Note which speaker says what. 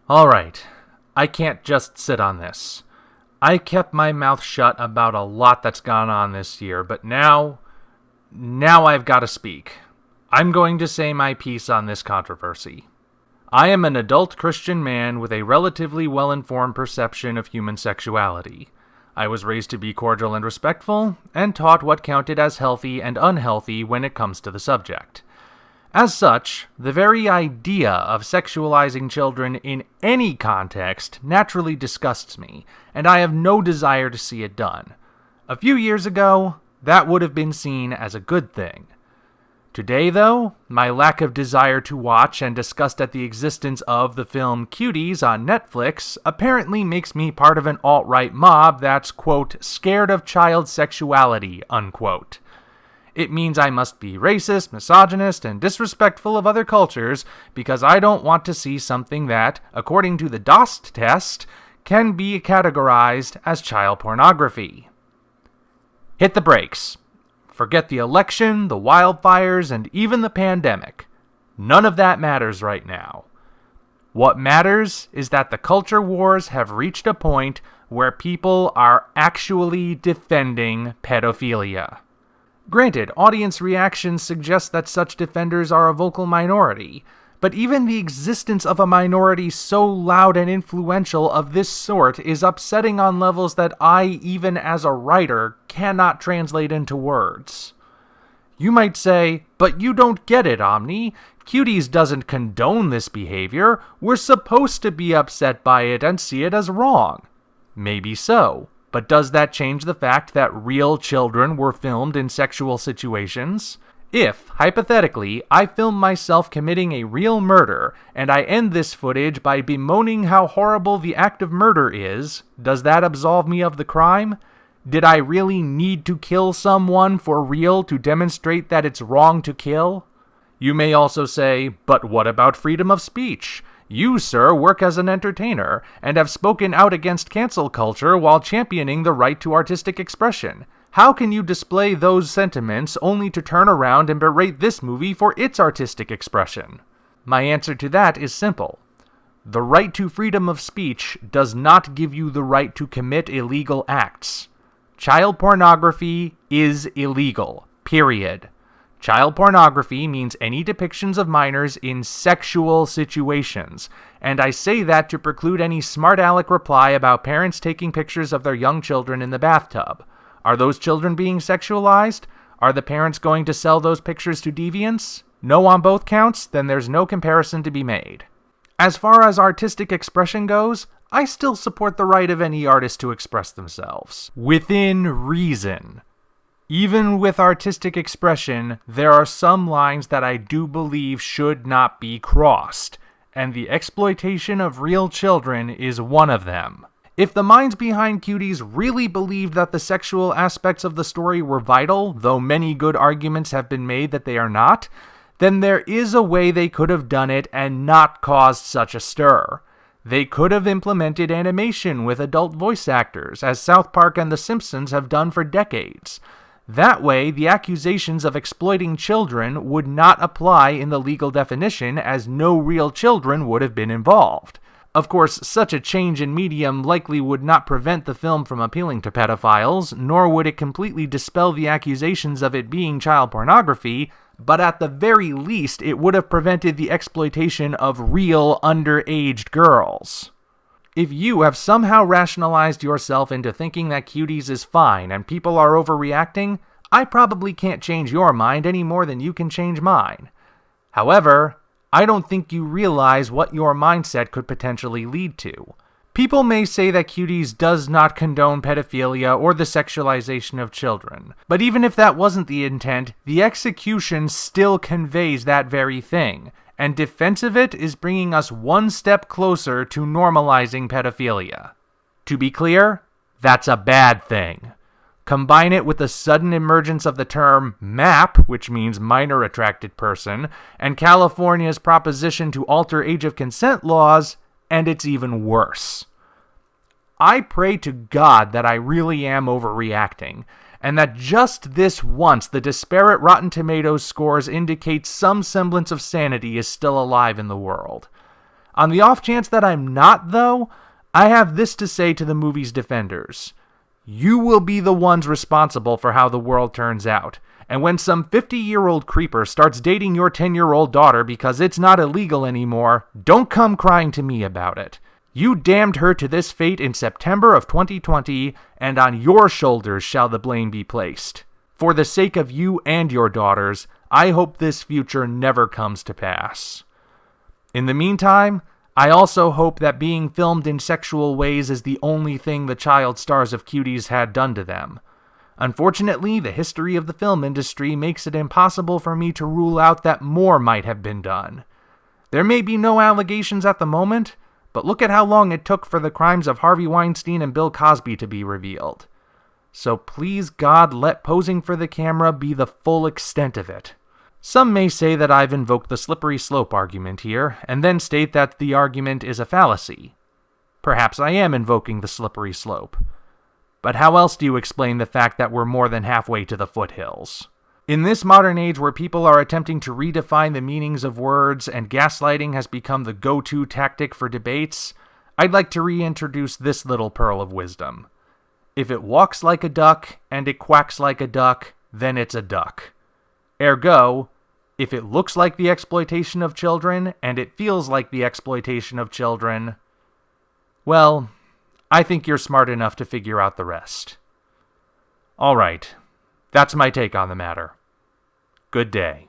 Speaker 1: Alright, I can't just sit on this. I kept my mouth shut about a lot that's gone on this year, but now I've got to speak. I'm going to say my piece on this controversy. I am an adult Christian man with a relatively well-informed perception of human sexuality. I was raised to be cordial and respectful, and taught what counted as healthy and unhealthy when it comes to the subject. As such, the very idea of sexualizing children in any context naturally disgusts me, and I have no desire to see it done. A few years ago, that would have been seen as a good thing. Today, though, my lack of desire to watch and disgust at the existence of the film Cuties on Netflix apparently makes me part of an alt-right mob that's, quote, scared of child sexuality, unquote. It means I must be racist, misogynist, and disrespectful of other cultures because I don't want to see something that, according to the DOST test, can be categorized as child pornography. Hit the brakes. Forget the election, the wildfires, and even the pandemic. None of that matters right now. What matters is that the culture wars have reached a point where people are actually defending pedophilia. Granted, audience reactions suggest that such defenders are a vocal minority, but even the existence of a minority so loud and influential of this sort is upsetting on levels that I, even as a writer, cannot translate into words. You might say, but you don't get it, Omni. Cuties doesn't condone this behavior. We're supposed to be upset by it and see it as wrong. Maybe so. But does that change the fact that real children were filmed in sexual situations? If, hypothetically, I film myself committing a real murder, and I end this footage by bemoaning how horrible the act of murder is, does that absolve me of the crime? Did I really need to kill someone for real to demonstrate that it's wrong to kill? You may also say, but what about freedom of speech? You, sir, work as an entertainer, and have spoken out against cancel culture while championing the right to artistic expression. How can you display those sentiments only to turn around and berate this movie for its artistic expression? My answer to that is simple. The right to freedom of speech does not give you the right to commit illegal acts. Child pornography is illegal, period. Child pornography means any depictions of minors in sexual situations, and I say that to preclude any smart aleck reply about parents taking pictures of their young children in the bathtub. Are those children being sexualized? Are the parents going to sell those pictures to deviants? No on both counts? Then there's no comparison to be made. As far as artistic expression goes, I still support the right of any artist to express themselves. Within reason. Even with artistic expression, there are some lines that I do believe should not be crossed, and the exploitation of real children is one of them. If the minds behind Cuties really believed that the sexual aspects of the story were vital, though many good arguments have been made that they are not, then there is a way they could have done it and not caused such a stir. They could have implemented animation with adult voice actors, as South Park and The Simpsons have done for decades. That way, the accusations of exploiting children would not apply in the legal definition, as no real children would have been involved. Of course, such a change in medium likely would not prevent the film from appealing to pedophiles, nor would it completely dispel the accusations of it being child pornography, but at the very least, it would have prevented the exploitation of real underage girls. If you have somehow rationalized yourself into thinking that Cuties is fine and people are overreacting, I probably can't change your mind any more than you can change mine. However, I don't think you realize what your mindset could potentially lead to. People may say that Cuties does not condone pedophilia or the sexualization of children, but even if that wasn't the intent, the execution still conveys that very thing, and defense of it is bringing us one step closer to normalizing pedophilia. To be clear, that's a bad thing. Combine it with the sudden emergence of the term MAP, which means minor attracted person, and California's proposition to alter age of consent laws, and it's even worse. I pray to God that I really am overreacting, and that just this once the disparate Rotten Tomatoes scores indicate some semblance of sanity is still alive in the world. On the off chance that I'm not, though, I have this to say to the movie's defenders. You will be the ones responsible for how the world turns out. And when some 50-year-old creeper starts dating your 10-year-old daughter because it's not illegal anymore, don't come crying to me about it. You damned her to this fate in September of 2020, and on your shoulders shall the blame be placed. For the sake of you and your daughters, I hope this future never comes to pass. In the meantime, I also hope that being filmed in sexual ways is the only thing the child stars of Cuties had done to them. Unfortunately, the history of the film industry makes it impossible for me to rule out that more might have been done. There may be no allegations at the moment, but look at how long it took for the crimes of Harvey Weinstein and Bill Cosby to be revealed. So please God, let posing for the camera be the full extent of it. Some may say that I've invoked the slippery slope argument here, and then state that the argument is a fallacy. Perhaps I am invoking the slippery slope. But how else do you explain the fact that we're more than halfway to the foothills? In this modern age where people are attempting to redefine the meanings of words and gaslighting has become the go-to tactic for debates, I'd like to reintroduce this little pearl of wisdom. If it walks like a duck and it quacks like a duck, then it's a duck. Ergo, if it looks like the exploitation of children and it feels like the exploitation of children, well, I think you're smart enough to figure out the rest. All right, that's my take on the matter. Good day.